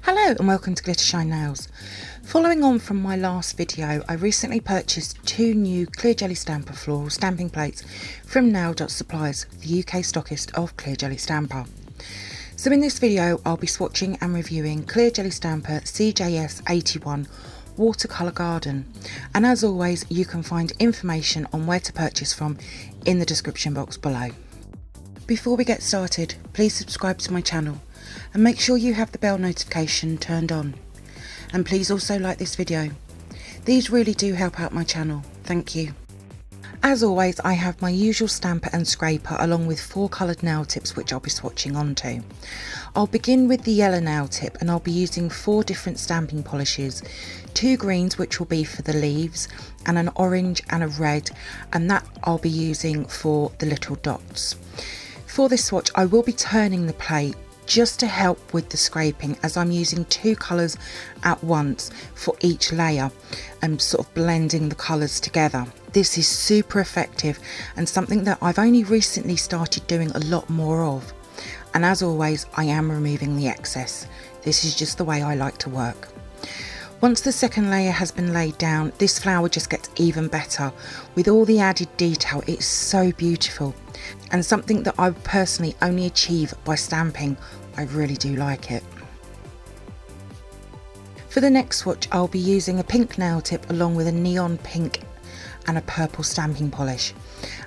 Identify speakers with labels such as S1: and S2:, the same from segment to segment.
S1: Hello and welcome to Glittershinenails. Following on from my last video, I recently purchased two new clear jelly stamper floral stamping plates from Nail.supplies, the UK stockist of clear jelly stamper. So in this video I'll be swatching and reviewing clear jelly stamper CJS-81 Watercolour Garden, and as always you can find information on where to purchase from in the description box below. Before we get started, please subscribe to my channel and make sure you have the bell notification turned on, and please also like this video. These really do help out my channel, thank you. As always, I have my usual stamper and scraper along with 4 coloured nail tips which I'll be swatching onto. I'll begin with the yellow nail tip and I'll be using 4 different stamping polishes, 2 greens which will be for the leaves, and an orange and a red, and that I'll be using for the little dots. For this swatch I will be turning the plate just to help with the scraping, as I'm using 2 colours at once for each layer and sort of blending the colours together. This is super effective and something that I've only recently started doing a lot more of. And as always, I am removing the excess. This is just the way I like to work. Once the second layer has been laid down, this flower just gets even better. With all the added detail, it's so beautiful and something that I personally only achieve by stamping. I really do like it. For the next swatch, I'll be using a pink nail tip along with a neon pink and a purple stamping polish,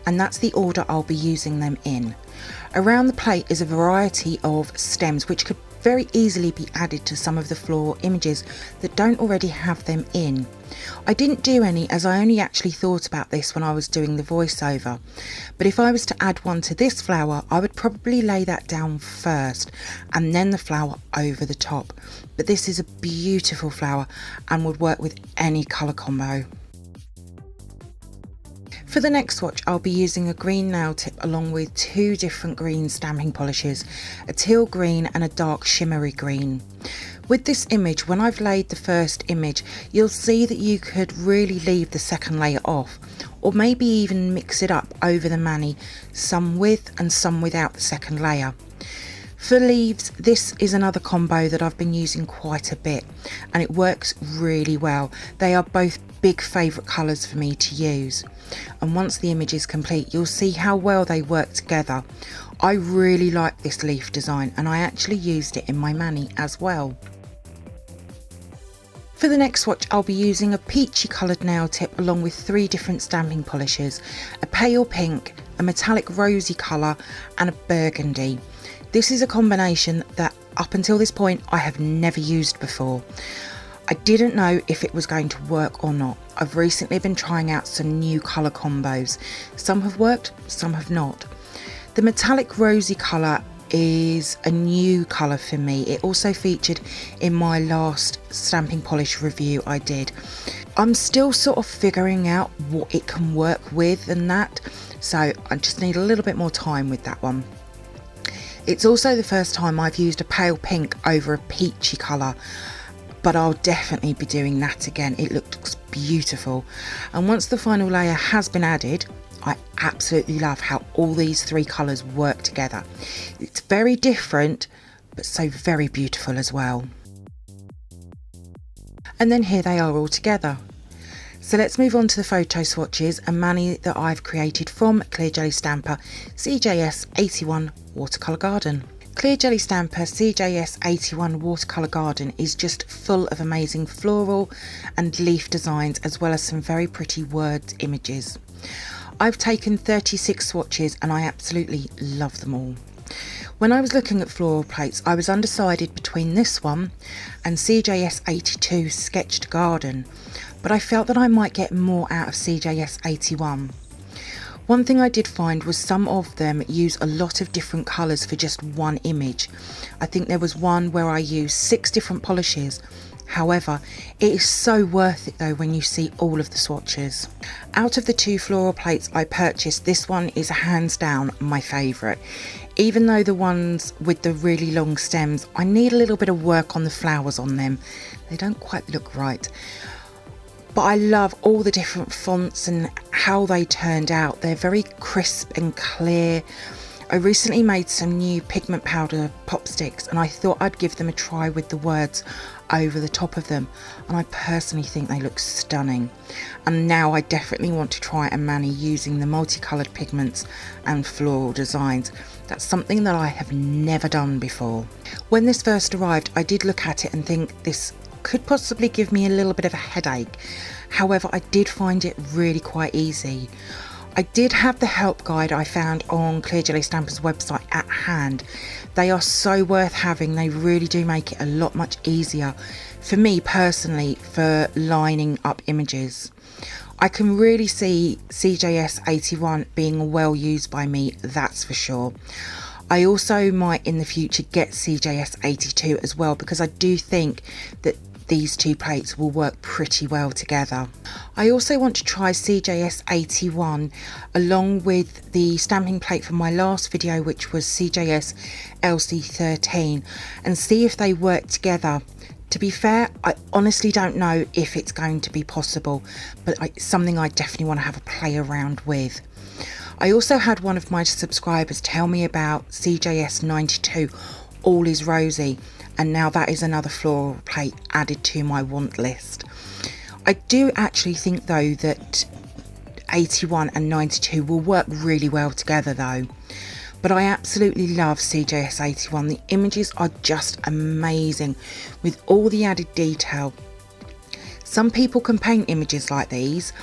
S1: and that's the order I'll be using them in. Around the plate is a variety of stems which could very easily be added to some of the floral images that don't already have them in. I didn't do any as I only actually thought about this when I was doing the voiceover, but if I was to add one to this flower I would probably lay that down first and then the flower over the top. But this is a beautiful flower and would work with any colour combo. For the next swatch I'll be using a green nail tip along with 2 different green stamping polishes, a teal green and a dark shimmery green. With this image, when I've laid the first image, you'll see that you could really leave the second layer off, or maybe even mix it up over the mani, some with and some without the second layer. For leaves, this is another combo that I've been using quite a bit and it works really well. They are both big favourite colours for me to use, and once the image is complete you'll see how well they work together. I really like this leaf design and I actually used it in my mani as well. For the next swatch I'll be using a peachy coloured nail tip along with 3 different stamping polishes, a pale pink, a metallic rosy colour and a burgundy. This is a combination that up until this point I have never used before. I didn't know if it was going to work or not. I've recently been trying out some new colour combos. Some have worked, some have not. The metallic rosy colour is a new colour for me. It also featured in my last stamping polish review I did. I'm still sort of figuring out what it can work with and that, so I just need a little bit more time with that one. It's also the first time I've used a pale pink over a peachy colour, but I'll definitely be doing that again. It looks beautiful. And once the final layer has been added, I absolutely love how all these 3 colours work together. It's very different, but so very beautiful as well. And then here they are all together. So let's move on to the photo swatches and mani that I've created from Clear Jelly Stamper CJS-81 Watercolour Garden. Clear Jelly Stamper CJS-81 Watercolour Garden is just full of amazing floral and leaf designs, as well as some very pretty word images. I've taken 36 swatches and I absolutely love them all. When I was looking at floral plates I was undecided between this one and CJS-82 Sketched Garden, but I felt that I might get more out of CJS-81. One thing I did find was some of them use a lot of different colours for just one image. I think there was one where I used 6 different polishes. However, it is so worth it though when you see all of the swatches. Out of the 2 floral plates I purchased, this one is hands down my favourite. Even though the ones with the really long stems, I need a little bit of work on the flowers on them. They don't quite look right. But I love all the different fonts and how they turned out. They're very crisp and clear I recently made some new pigment powder pop sticks and I thought I'd give them a try with the words over the top of them, and I personally think they look stunning. And now I definitely want to try a mani using the multicoloured pigments and floral designs. That's something that I have never done before. When this first arrived, I did look at it and think this could possibly give me a little bit of a headache. However, I did find it really quite easy. I did have the help guide I found on Clear Jelly Stamper's website at hand. They are so worth having. They really do make it a lot much easier for me personally for lining up images. I can really see CJS-81 being well used by me, that's for sure. I also might in the future get CJS-82 as well, because I do think that these two plates will work pretty well together. I also want to try CJS-81 along with the stamping plate from my last video, which was CJS-13, and see if they work together. To be fair, I honestly don't know if it's going to be possible, but it's something I definitely want to have a play around with. I also had one of my subscribers tell me about CJS-92 All Is Rosy, and now that is another floral plate added to my want list. I do actually think though that 81 and 92 will work really well together though. But I absolutely love CJS-81. The images are just amazing with all the added detail. Some people can paint images like these.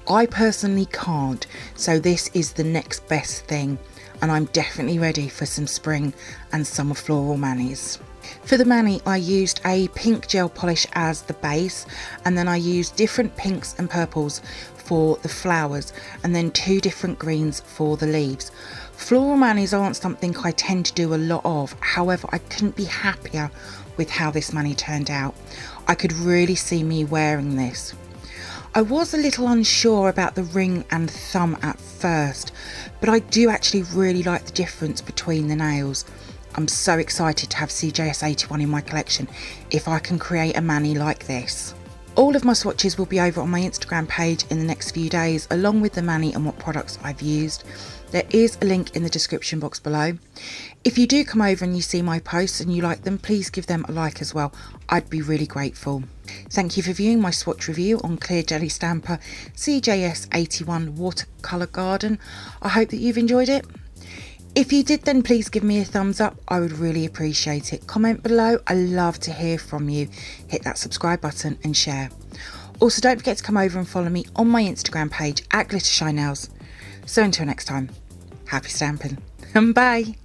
S1: I personally can't, so this is the next best thing, and I'm definitely ready for some spring and summer floral manis. For the mani, I used a pink gel polish as the base, and then I used different pinks and purples for the flowers, and then 2 different greens for the leaves. Floral manis aren't something I tend to do a lot of, however I couldn't be happier with how this mani turned out. I could really see me wearing this. I was a little unsure about the ring and thumb at first, but I do actually really like the difference between the nails. I'm so excited to have CJS-81 in my collection if I can create a mani like this. All of my swatches will be over on my Instagram page in the next few days, along with the mani and what products I've used. There is a link in the description box below. If you do come over and you see my posts and you like them, please give them a like as well. I'd be really grateful. Thank you for viewing my swatch review on Clear Jelly Stamper CJS-81 Watercolour Garden. I hope that you've enjoyed it. If you did, then please give me a thumbs up. I would really appreciate it. Comment below. I love to hear from you. Hit that subscribe button and share. Also, don't forget to come over and follow me on my Instagram page at glittershinenails. So until next time, happy stamping and bye.